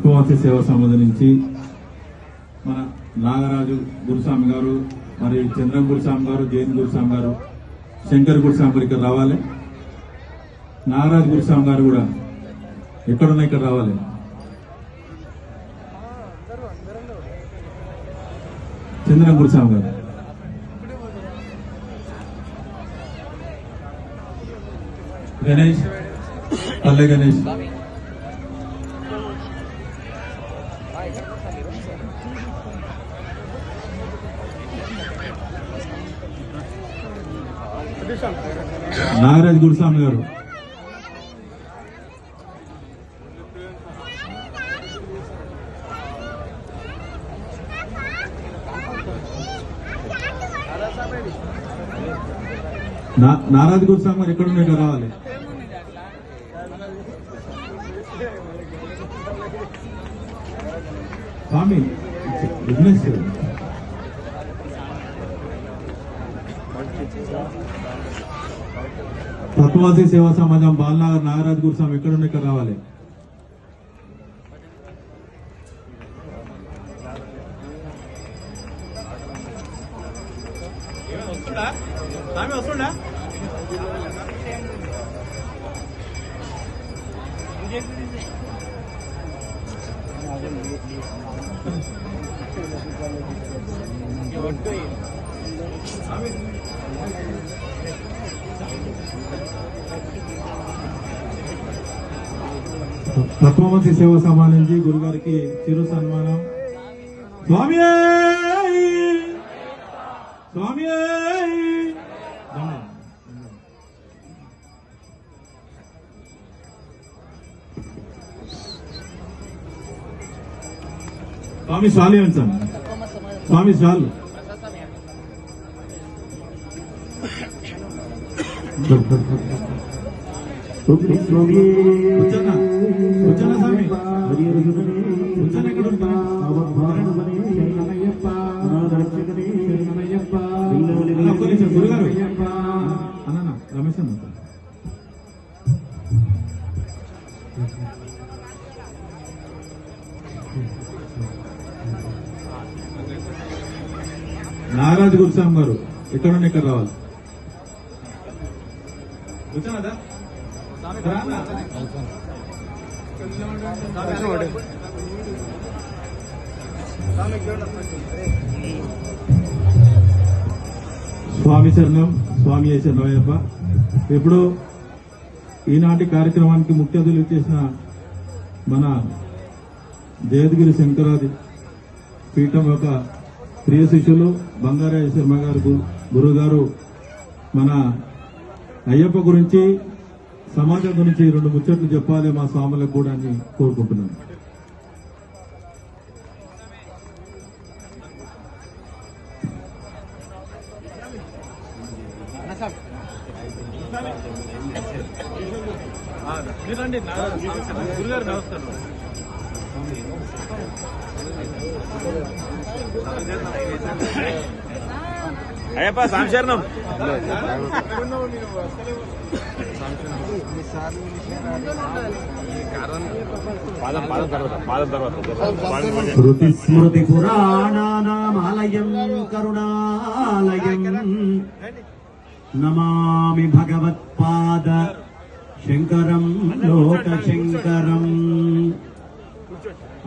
తత్వవాసి సేవా సమాజం నుంచి మన నాగరాజు గురుస్వామి గారు, మరి చంద్రం గురుస్వామి గారు, జైన్ గురుస్వామి గారు, శంకర్ గురుస్వామి గారు ఇక్కడ రావాలి. నాగరాజు గురుస్వామి గారు కూడా ఎక్కడున్నా ఇక్కడ రావాలి. చంద్రం గురుస్వామి గారు, గణేష్, పల్లె గణేష్, నాగరాజ్ గురుస్వామి గారు, నారాజ్ గురుస్వామి గారు ఎక్కడ ఉన్నాయి రావాలి. స్వామి విఘ్నేష్ తత్వవాసి సేవా సమాజం బాలనగర్ నాగరాజ్ గురుస్వామి ఎక్కడున్న ఇక్కడ రావాలి. తత్వవాసి సేవా సమాజం నుంచి గురుగారికి చిరు సన్మానం. స్వామి స్వామి స్వామి స్వామి ఉంచండి. స్వామి చాలు. కూర్చోనా స్వామి, కూర్చొని ఎక్కడ గురుగారు అన్న రమేష్ అన్న నాగరాజ్ గురుస్వామి గారు ఎక్కడున్న ఇక్కడ రావాలి. కూర్చోనదా స్వామి శరణం, స్వామి శరణయ్యప్ప. ఇప్పుడు ఈనాటి కార్యక్రమానికి ముఖ్య అతిథులు చేసిన మన జయద్గిరి శంకరాది పీఠం యొక్క ప్రియ శిష్యులు బంగారయ్య శర్మ గారు గురువు గారు మన అయ్యప్ప గురించి, సమాజం గురించి 2 ముచ్చట్లు చెప్పాలి మా స్వాములకు కూడా అని కోరుకుంటున్నాను. గురుగారు నమస్కారం. అయ్యప్ప సంశరణం. శృతి స్మృతి పురాణానామాలయం కరుణాలయం నమామి భగవత్పాద శంకరం లోకశంకరం.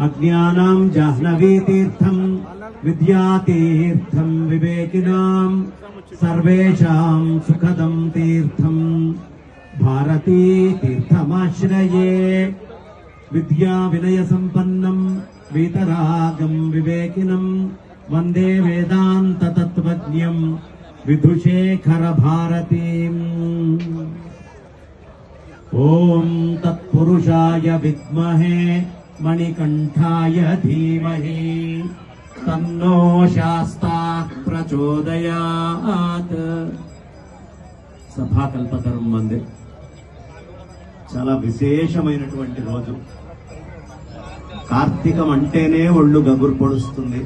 అజ్ఞానాం జాహ్నవీ తీర్థం విద్యాతీర్థం వివేకినాం సర్వేషాం సుఖదం తీర్థం భారతీ తీర్థమాశ్రయే. విద్యా వినయ సంపన్నం వీతరాగం వివేకినం వందే వేదాంత తత్వజ్ఞం విధుశేఖర భారతీం. ఓం తత్పురుషాయ విద్మహే మణికంఠాయ ధీమహి తన్నో శాస్తా ప్రచోదయాత్. సభాకల్పతరం వందే. చాలా విశేషమైనటువంటి రోజు. కార్తీకం అంటేనే ఒళ్ళు గగురు పొడుస్తుంది.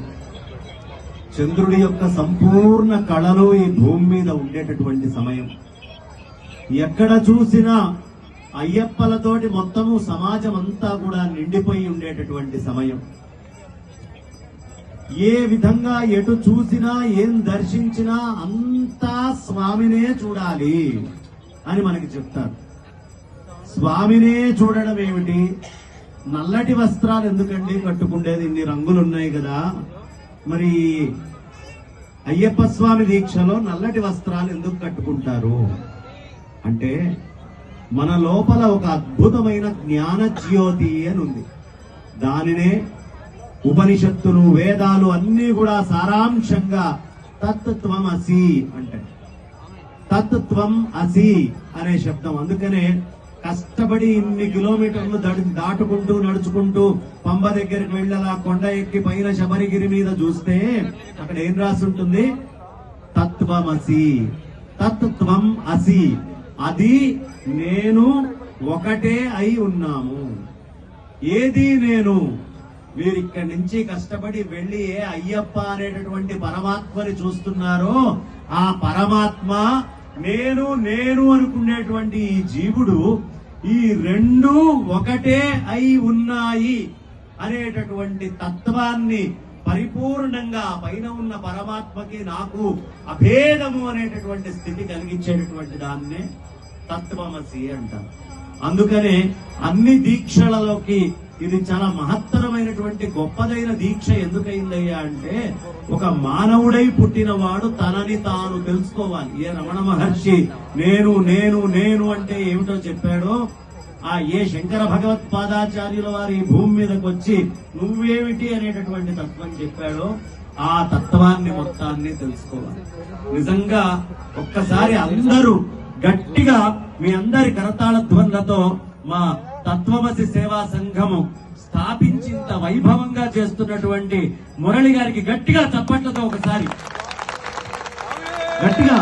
చంద్రుడి యొక్క సంపూర్ణ కళలు ఈ భూమి మీద ఉండేటటువంటి సమయం. ఎక్కడ చూసినా అయ్యప్పలతోటి మొత్తము సమాజం అంతా కూడా నిండిపోయి ఉండేటటువంటి సమయం. ఏ విధంగా ఎటు చూసినా ఏం దర్శించినా అంతా స్వామినే చూడాలి అని మనకి చెప్తారు. స్వామినే చూడడం ఏమిటి? నల్లటి వస్త్రాలు ఎందుకండి కట్టుకుండేది? ఇన్ని రంగులు ఉన్నాయి కదా. మరి అయ్యప్ప స్వామి దీక్షలో నల్లటి వస్త్రాలు ఎందుకు కట్టుకుంటారు అంటే, మన లోపల ఒక అద్భుతమైన జ్ఞాన జ్యోతి అని ఉంది. దానినే ఉపనిషత్తులు, వేదాలు అన్ని కూడా సారాంశంగా తత్త్వం అసి అంటే. తత్త్వం అసి అనే శబ్దం. అందుకనే కష్టపడి ఇన్ని కిలోమీటర్లు దాటుకుంటూ నడుచుకుంటూ పంబ దగ్గరికి వెళ్ళి అలా కొండ ఎక్కి పైన శబరిగిరి మీద చూస్తే అక్కడ ఏం రాసి ఉంటుంది? తత్వమసి. తత్త్వం అసి. అది నేను ఒకటే అయి ఉన్నాము. ఏది నేను? మీరు ఇక్కడి నుంచి కష్టపడి వెళ్ళి ఏ అయ్యప్ప అనేటటువంటి పరమాత్మని చూస్తున్నారో ఆ పరమాత్మ నేను నేను అనుకునేటువంటి ఈ జీవుడు, ఈ రెండు ఒకటే అయి ఉన్నాయి అనేటటువంటి తత్వాన్ని పరిపూర్ణంగా పైన ఉన్న పరమాత్మకి నాకు అభేదము అనేటటువంటి స్థితి కలిగించేటటువంటి దాన్నే తత్వమసి అంటారు. అందుకనే అన్ని దీక్షలలోకి ఇది చాలా మహత్తరమైనటువంటి గొప్పదైన దీక్ష. ఎందుకైందయ్యా అంటే, ఒక మానవుడై పుట్టినవాడు తనని తాను తెలుసుకోవాలి. ఏ రమణ మహర్షి నేను నేను నేను అంటే ఏమిటో చెప్పాడో, ఏ శంకర భగవత్పాదాచార్యుల వారి ఈ భూమి మీదకి వచ్చి నువ్వేమిటి అనేటటువంటి తత్వం చెప్పాడో ఆ తత్వాన్ని మొత్తాన్ని తెలుసుకోవాలి. నిజంగా ఒక్కసారి అందరూ గట్టిగా మీ అందరి కరతాళ ధ్వనులతో మా తత్వమసి సేవా సంఘము స్థాపించింత వైభవంగా చేస్తున్నటువంటి మురళి గారికి గట్టిగా చప్పట్లతో ఒకసారి గట్టిగా.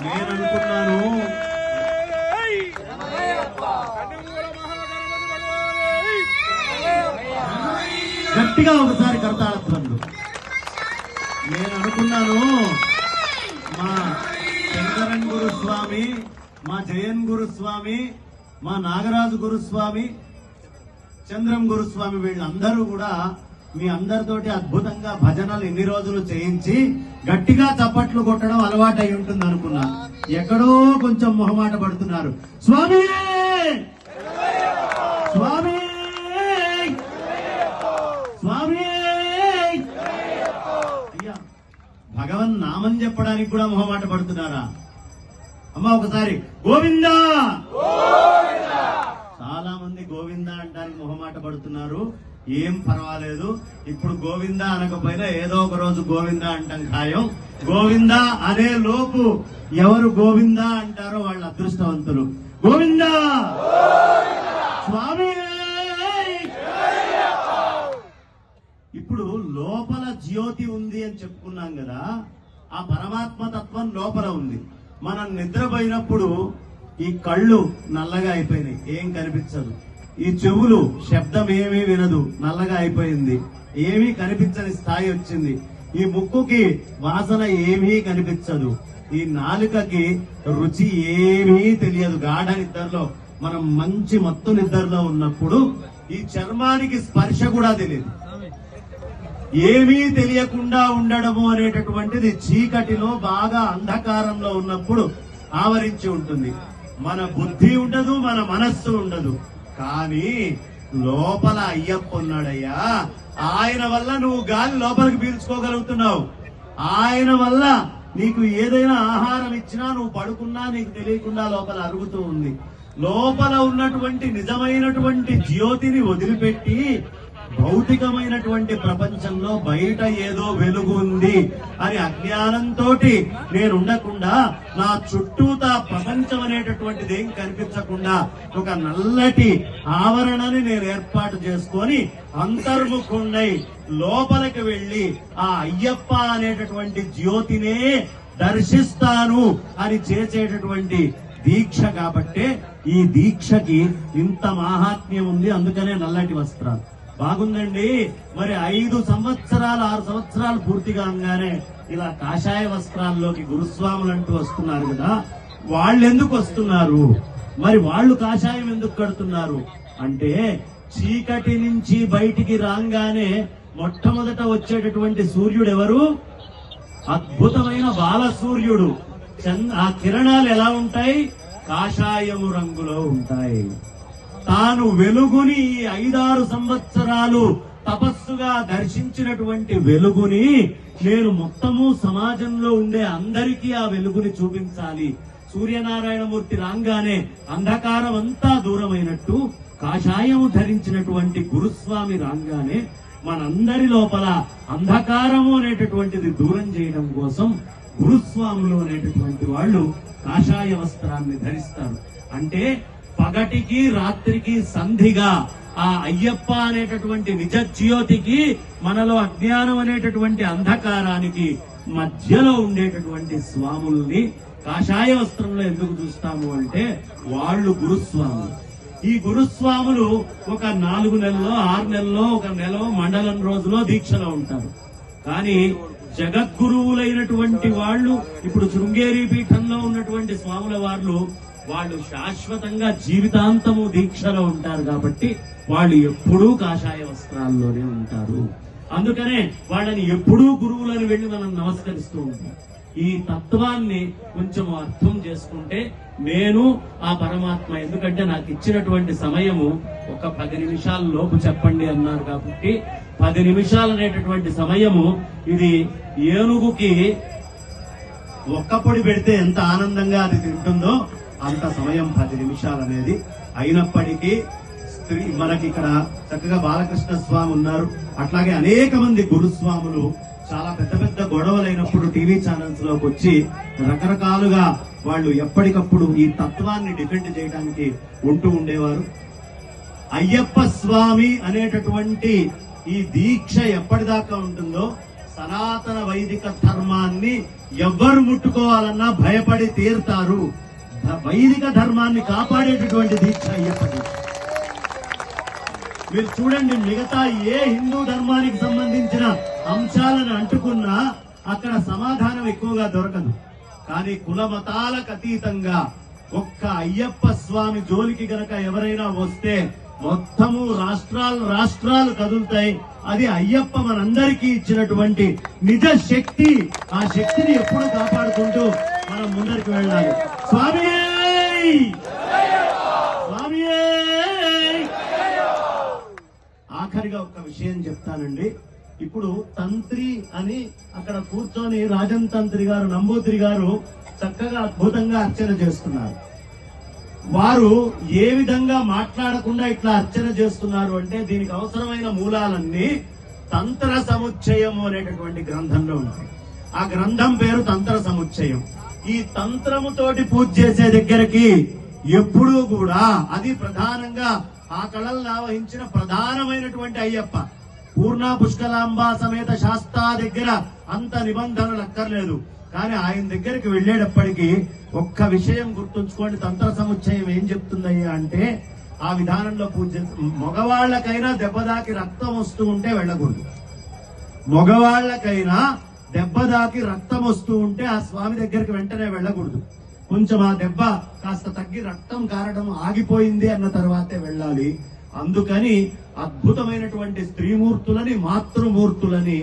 నేను అనుకున్నాను గట్టిగా ఒకసారి కరతాళ ధ్వనులు. నేను అనుకున్నాను మా శంకరన్ గురుస్వామి, మా జయన్ గురుస్వామి, మా నాగరాజు గురుస్వామి, చంద్రం గురుస్వామి వీళ్ళందరూ కూడా మీ అందరితోటి అద్భుతంగా భజనలు ఇన్ని రోజులు చేయించి గట్టిగా చప్పట్లు కొట్టడం అలవాటు అయి ఉంటుంది అనుకున్నా. ఎక్కడో కొంచెం మొహమాట పడుతున్నారు. స్వామి స్వామి స్వామి అయ్యా, భగవన్ నామం చెప్పడానికి కూడా మొహమాట పడుతున్నారా? అమ్మా ఒకసారి గోవిందా. చాలా మంది గోవిందా అంటానికి మొహమాట పడుతున్నారు. ఏం పర్వాలేదు, ఇప్పుడు గోవిందా అనకపోయినా ఏదో ఒక రోజు గోవిందా అంటాం ఖాయం. గోవిందా అనే లోపు ఎవరు గోవిందా అంటారో వాళ్ళ అదృష్టవంతులు. గోవిందా స్వామి. ఇప్పుడు లోపల జ్యోతి ఉంది అని చెప్పుకున్నాం కదా, ఆ పరమాత్మ తత్వం లోపల ఉంది. మనం నిద్రపోయినప్పుడు ఈ కళ్ళు నల్లగా అయిపోయినాయి, ఏం కనిపించదు. ఈ చెవులు శబ్దం ఏమీ వినదు, నల్లగా అయిపోయింది, ఏమీ కనిపించని స్థాయి వచ్చింది. ఈ ముక్కుకి వాసన ఏమీ కనిపించదు. ఈ నాలుకకి రుచి ఏమీ తెలియదు. గాఢ నిద్రలో మనం మంచి మత్తు నిద్రలో ఉన్నప్పుడు ఈ చర్మానికి స్పర్శ కూడా తెలియదు. ఏమీ తెలియకుండా ఉండడము అనేటటువంటిది చీకటిలో బాగా అంధకారంలో ఉన్నప్పుడు ఆవరించి ఉంటుంది. మన బుద్ధి ఉండదు, మన మనస్సు ఉండదు. కానీ లోపల అయ్యప్ప ఉన్నాడయ్యా. ఆయన వల్ల నువ్వు గాలి లోపలికి పీల్చుకోగలుగుతున్నావు. ఆయన వల్ల నీకు ఏదైనా ఆహారం ఇచ్చినా నువ్వు పడుకున్నా నీకు తెలియకుండా లోపల అరుగుతూ ఉంది. లోపల ఉన్నటువంటి నిజమైనటువంటి జ్యోతిని వదిలిపెట్టి భౌతికమైనటువంటి ప్రపంచంలో బయట ఏదో వెలుగు ఉంది అని అజ్ఞానంతో నేను ఉండకుండా, నా చుట్టూతా ప్రపంచం అనేటటువంటిది ఏం కనిపించకుండా ఒక నల్లటి ఆవరణని నేను ఏర్పాటు చేసుకొని అంతర్ముఖుణ్ణై లోపలికి వెళ్లి ఆ అయ్యప్ప అనేటటువంటి జ్యోతినే దర్శిస్తాను అని చేసేటటువంటి దీక్ష. కాబట్టే ఈ దీక్షకి ఇంత మాహాత్మ్యం ఉంది. అందుకనే నల్లటి వస్త్రాలు. బాగుందండి. మరి 5 సంవత్సరాలు 6 సంవత్సరాలు పూర్తిగా అనగానే ఇలా కాషాయ వస్త్రాల్లోకి గురుస్వాములు అంటూ వస్తున్నారు కదా. వాళ్ళు ఎందుకు వస్తున్నారు, మరి వాళ్ళు కాషాయం ఎందుకు కడుతున్నారు అంటే, చీకటి నుంచి బయటికి రాగానే మొట్టమొదట వచ్చేటటువంటి సూర్యుడు ఎవరు? అద్భుతమైన బాల సూర్యుడు. ఆ కిరణాలు ఎలా ఉంటాయి? కాషాయము రంగులో ఉంటాయి. తాను వెలుగుని ఈ 5-6 సంవత్సరాలు తపస్సుగా దర్శించినటువంటి వెలుగుని నేను మొత్తము సమాజంలో ఉండే అందరికీ ఆ వెలుగుని చూపించాలి. సూర్యనారాయణమూర్తి రాగానే అంధకారం అంతా దూరమైనట్టు కాషాయము ధరించినటువంటి గురుస్వామి రాగానే మనందరి లోపల అంధకారము అనేటటువంటిది దూరం చేయడం కోసం గురుస్వాములు అనేటటువంటి వాళ్ళు కాషాయ వస్త్రాన్ని ధరిస్తారు. అంటే పగటికి రాత్రికి సంధిగా ఆ అయ్యప్ప అనేటటువంటి నిజ జ్యోతికి, మనలో అజ్ఞానం అనేటటువంటి అంధకారానికి మధ్యలో ఉండేటటువంటి స్వాముల్ని కాషాయ వస్త్రంలో ఎందుకు చూస్తాము అంటే, వాళ్ళు గురుస్వాములు. ఈ గురుస్వాములు ఒక 4 నెలల్లో 6 నెలల్లో ఒక నెల మండలం రోజులో దీక్షలో ఉంటారు. కానీ జగద్గురువులైనటువంటి వాళ్ళు, ఇప్పుడు శృంగేరి పీఠంలో ఉన్నటువంటి స్వాముల వాళ్ళు శాశ్వతంగా జీవితాంతము దీక్షలో ఉంటారు. కాబట్టి వాళ్ళు ఎప్పుడూ కాషాయ వస్త్రాల్లోనే ఉంటారు. అందుకనే వాళ్ళని ఎప్పుడూ గురువులను వెళ్లి మనం నమస్కరిస్తూ ఉంటాం. ఈ తత్వాన్ని కొంచెం అర్థం చేసుకుంటే నేను ఆ పరమాత్మ, ఎందుకంటే నాకు ఇచ్చినటువంటి సమయము ఒక 10 నిమిషాల లోపు చెప్పండి అన్నారు. కాబట్టి 10 నిమిషాలు అనేటటువంటి సమయము, ఇది ఏనుగుకి ఒక్కపొడి పెడితే ఎంత ఆనందంగా అది తింటుందో అంత సమయం 10 నిమిషాలు అనేది. అయినప్పటికీ మనకి ఇక్కడ చక్కగా బాలకృష్ణ స్వామి ఉన్నారు, అట్లాగే అనేక మంది గురుస్వాములు చాలా పెద్ద పెద్ద గొడవలైనప్పుడు టీవీ ఛానల్స్ లోకి వచ్చి రకరకాలుగా వాళ్ళు ఎప్పటికప్పుడు ఈ తత్వాన్ని డిఫెండ్ చేయడానికి ఉంటూ ఉండేవారు. అయ్యప్ప స్వామి అనేటటువంటి ఈ దీక్ష ఎప్పటిదాకా ఉంటుందో, సనాతన వైదిక ధర్మాన్ని ఎవ్వరు ముట్టుకోవాలన్నా భయపడి తీరుతారు. వైదిక ధర్మాన్ని కాపాడేటటువంటి దీక్ష అయ్యప్ప దీక్ష. మీరు చూడండి, మిగతా ఏ హిందూ ధర్మానికి సంబంధించిన అంశాలను అంటుకున్నా అక్కడ సమాధానం ఎక్కువగా దొరకదు. కానీ కుల మతాలకు అతీతంగా ఒక్క అయ్యప్ప స్వామి జోలికి గనక ఎవరైనా వస్తే మొత్తము రాష్ట్రాలు కదులుతాయి. అది అయ్యప్ప మనందరికీ ఇచ్చినటువంటి నిజ శక్తి. ఆ శక్తిని ఎప్పుడు కాపాడుకుంటూ మనం ముందరికి వెళ్ళాలి. స్వామి స్వామి. ఆఖరిగా ఒక విషయం చెప్తానండి. ఇప్పుడు తంత్రి అని అక్కడ కూర్చొని రాజన్ తంత్రి గారు, నంబూద్రి గారు చక్కగా అద్భుతంగా అర్చన చేస్తున్నారు. వారు ఏ విధంగా మాట్లాడకుండా ఇట్లా అర్చన చేస్తున్నారు అంటే, దీనికి అవసరమైన మూలాలన్నీ తంత్ర సముచ్చయము అనేటటువంటి గ్రంథంలో ఉంటాయి. ఆ గ్రంథం పేరు తంత్ర సముచ్చయం. ఈ తంత్రముతోటి పూజ చేసే దగ్గరికి ఎప్పుడూ కూడా అది ప్రధానంగా ఆ కళలను ఆవహించిన ప్రధానమైనటువంటి అయ్యప్ప. పూర్ణ పుష్కలాంబ సమేత శాస్తా దగ్గర అంత నిబంధనలు అక్కర్లేదు. కానీ ఆయన దగ్గరికి వెళ్లేటప్పటికీ ఒక్క విషయం గుర్తుంచుకోండి. తంత్ర సముచ్చయం ఏం చెప్తుందయ్యా అంటే, ఆ విధానంలో పూజ మగవాళ్లకైనా దెబ్బదాకి రక్తం వస్తూ ఉంటే వెళ్ళకూడదు. మగవాళ్లకైనా దెబ్బదాకి రక్తం వస్తూ ఉంటే ఆ స్వామి దగ్గరికి వెంటనే వెళ్ళకూడదు. కొంచెం ఆ దెబ్బ కాస్త తగ్గి రక్తం కారడం ఆగిపోయింది అన్న తర్వాతే వెళ్ళాలి. అందుకని అద్భుతమైనటువంటి స్త్రీమూర్తులని, మాతృమూర్తులని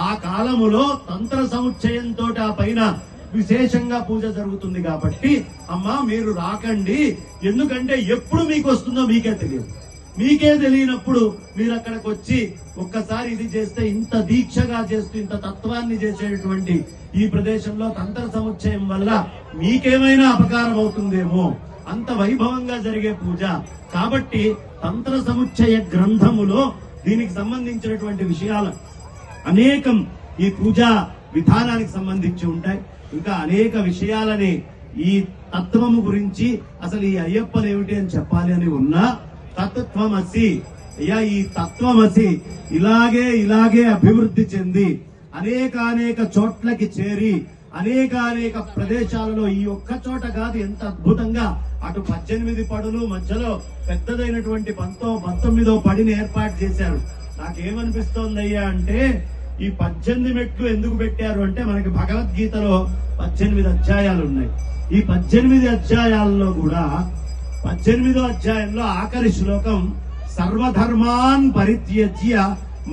ఆ కాలములో తంత్ర సముచ్చయంతో ఆ పైన విశేషంగా పూజ జరుగుతుంది. కాబట్టి అమ్మా మీరు రాకండి, ఎందుకంటే ఎప్పుడు మీకు వస్తుందో మీకే తెలియదు. మీకే తెలియనప్పుడు మీరు అక్కడికి వచ్చి ఒక్కసారి ఇది చేస్తే, ఇంత దీక్షగా చేస్తూ ఇంత తత్వాన్ని చేసేటువంటి ఈ ప్రదేశంలో తంత్ర సముచ్చయం వల్ల మీకేమైనా అపకారం అవుతుందేమో, అంత వైభవంగా జరిగే పూజ. కాబట్టి తంత్ర సముచ్చయ గ్రంథములో దీనికి సంబంధించినటువంటి విషయాలు అనేకం ఈ పూజా విధానానికి సంబంధించి ఉంటాయి. ఇంకా అనేక విషయాలని ఈ తత్వము గురించి, అసలు ఈ అయ్యప్పలు ఏమిటి అని చెప్పాలి అని ఉన్నా, తత్వమసి అయ్యా, ఈ తత్వమసి ఇలాగే అభివృద్ధి చెంది అనేక చోట్లకి చేరి అనేక ప్రదేశాలలో ఈ ఒక్క చోట కాదు, ఎంత అద్భుతంగా అటు 18 పడులు మధ్యలో పెద్దదైనటువంటి 19వ పడిని ఏర్పాటు చేశారు. నాకేమనిపిస్తోందయ్యా అంటే, ఈ 18 మెట్లు ఎందుకు పెట్టారు అంటే మనకి భగవద్గీతలో 18 అధ్యాయాలు ఉన్నాయి. ఈ 18 అధ్యాయాల్లో కూడా 18వ అధ్యాయంలో ఆఖరి శ్లోకం సర్వధర్మాన్ పరిత్యజ్య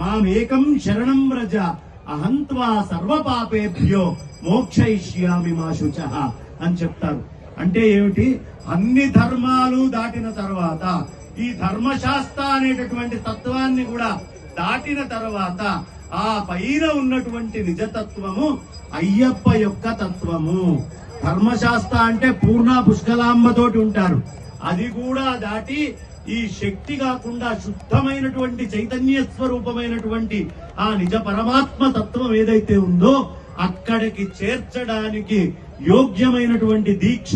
మామేకం శరణం వ్రజ అహంత్వా సర్వపాపేభ్యో మోక్షయిష్యామి మా శుచః అని చెప్తారు. అంటే ఏమిటి? అన్ని ధర్మాలు దాటిన తర్వాత ఈ ధర్మశాస్త్ర అనేటటువంటి తత్వాన్ని కూడా దాటిన తర్వాత ఆ పైన ఉన్నటువంటి నిజతత్వము అయ్యప్ప యొక్క తత్వము. ధర్మశాస్త్ర అంటే పూర్ణ పుష్కలాంబతోటి ఉంటారు. అది కూడా దాటి ఈ శక్తి కాకుండా శుద్ధమైనటువంటి చైతన్య స్వరూపమైనటువంటి ఆ నిజ పరమాత్మ తత్వం ఏదైతే ఉందో అక్కడికి చేర్చడానికి యోగ్యమైనటువంటి దీక్ష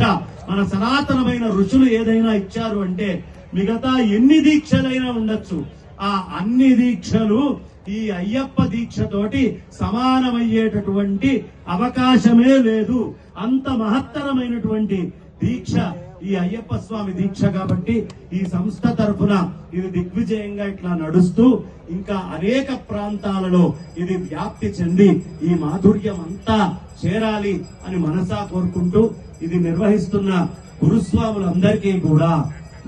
మన సనాతనమైన ఋషులు ఏదైనా ఇచ్చారు అంటే మిగతా ఎన్ని దీక్షలైనా ఉండొచ్చు, ఆ అన్ని దీక్షలు ఈ అయ్యప్ప దీక్షతోటి సమానమయ్యేటటువంటి అవకాశమే లేదు. అంత మహత్తరమైనటువంటి దీక్ష ఈ అయ్యప్ప స్వామి దీక్ష. కాబట్టి ఈ సంస్థ తరఫున ఇది దిగ్విజయంగా ఇట్లా నడుస్తూ ఇంకా అనేక ప్రాంతాలలో ఇది వ్యాప్తి చెంది ఈ మాధుర్యం అంతా చేరాలి అని మనసా కోరుకుంటూ ఇది నిర్వహిస్తున్న గురుస్వాములందరికీ కూడా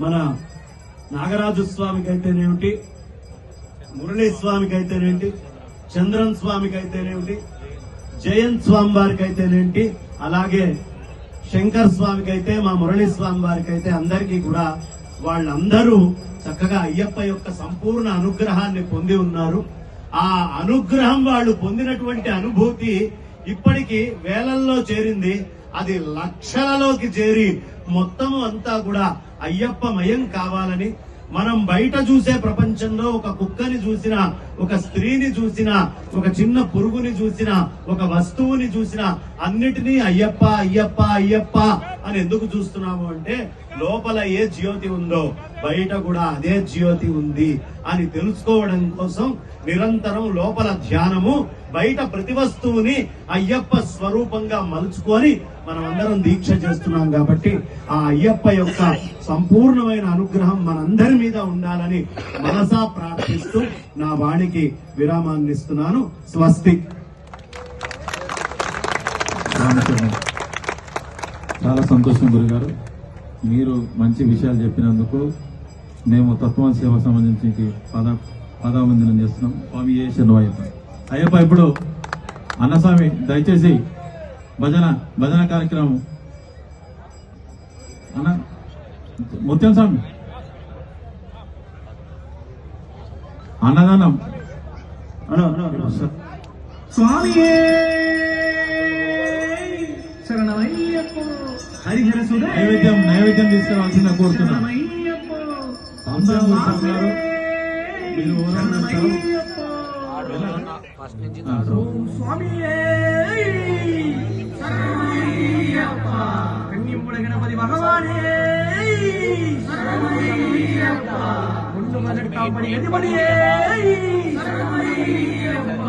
మన నాగరాజు స్వామికి అయితేనేమిటి, మురళీ స్వామికి అయితేనేంటి, చంద్రన్ స్వామికి అయితేనేమిటి, జయంత్ స్వామి వారికి అయితేనేంటి, అలాగే శంకర్ స్వామికి అయితే మా మురళీ స్వామి వారికి అయితే అందరికీ కూడా వాళ్ళందరూ చక్కగా అయ్యప్ప యొక్క సంపూర్ణ అనుగ్రహాన్ని పొంది ఉన్నారు. ఆ అనుగ్రహం వాళ్ళు పొందినటువంటి అనుభూతి ఇప్పటికీ వేలల్లో చేరింది. అది లక్షలలోకి చేరి మొత్తము అంతా కూడా అయ్యప్ప మయం కావాలని మనం బయట చూసే ప్రపంచంలో ఒక కుక్కని చూసినా, ఒక స్త్రీని చూసినా, ఒక చిన్న పురుగుని చూసినా, ఒక వస్తువుని చూసినా అన్నిటినీ అయ్యప్ప అయ్యప్ప అయ్యప్ప అని ఎందుకు చూస్తున్నాము అంటే లోపల ఏ జ్యోతి ఉందో బయట కూడా అదే జ్యోతి ఉంది అని తెలుసుకోవడం కోసం నిరంతరం లోపల ధ్యానము, బయట ప్రతి వస్తువుని అయ్యప్ప స్వరూపంగా మలుచుకొని మనం అందరం దీక్ష చేస్తున్నాం. కాబట్టి ఆ అయ్యప్ప యొక్క సంపూర్ణమైన అనుగ్రహం మనందరి మీద ఉండాలని మనసా ప్రార్థిస్తూ నా వాణికి విరామాన్ని ఇస్తున్నాను. స్వస్తి. చాలా సంతోషం గురుగారు, మీరు మంచి విషయాలు చెప్పినందుకు. మేము తత్వం సేవ సంబంధించి పదావందనం చేస్తున్నాం. స్వామి ఏ శరణమయ్యప్ప. అయ్యప్ప ఇప్పుడు అన్నస్వామి దయచేసి భజన కార్యక్రమం అన్న ముత్యం స్వామి అన్నదానం స్వామియే శరణమయ్యప్ప. హరిహర సుధా నైవేద్యం తీసుకురావాల్సిందిగా కోరుతున్నాం. శరణమయ్యప్ప. అంశం గురుస్వామి గారు మీరు స్వామియే శరణమయ్యప్ప. కన్యంపుడ గణపతి భగవానే శరణమయ్యప్ప. ముందు మొదటి కాపడి అధిపతియే శరణమయ్యప్ప.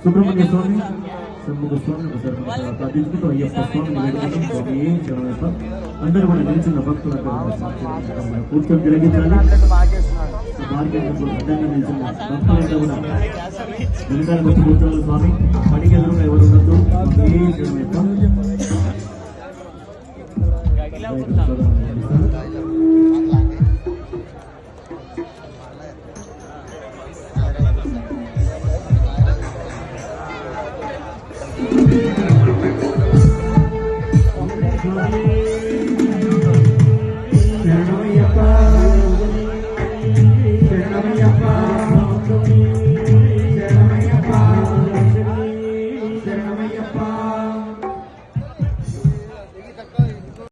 సుబ్రహ్మణ్య స్వామి షణ్ముఖ స్వామి ప్రార్థించుకుంటూ అయ్యప్ప స్వామిని వేడుకుంటూ స్వామి ఏం చేయడం అందరూ కూడా నిలిచిన భక్తులందరూ కూర్చొని జరిగించాలి. మార్కెట్ అడ్డంగా నిలిచిన భక్తులంతా కూడా వెనకాల వచ్చి కూర్చోవాలి. స్వామి పడికి ఎదురుగా ఎవరు ఉండద్దు. ఏం చేయడం శరణమయ్యప్ప.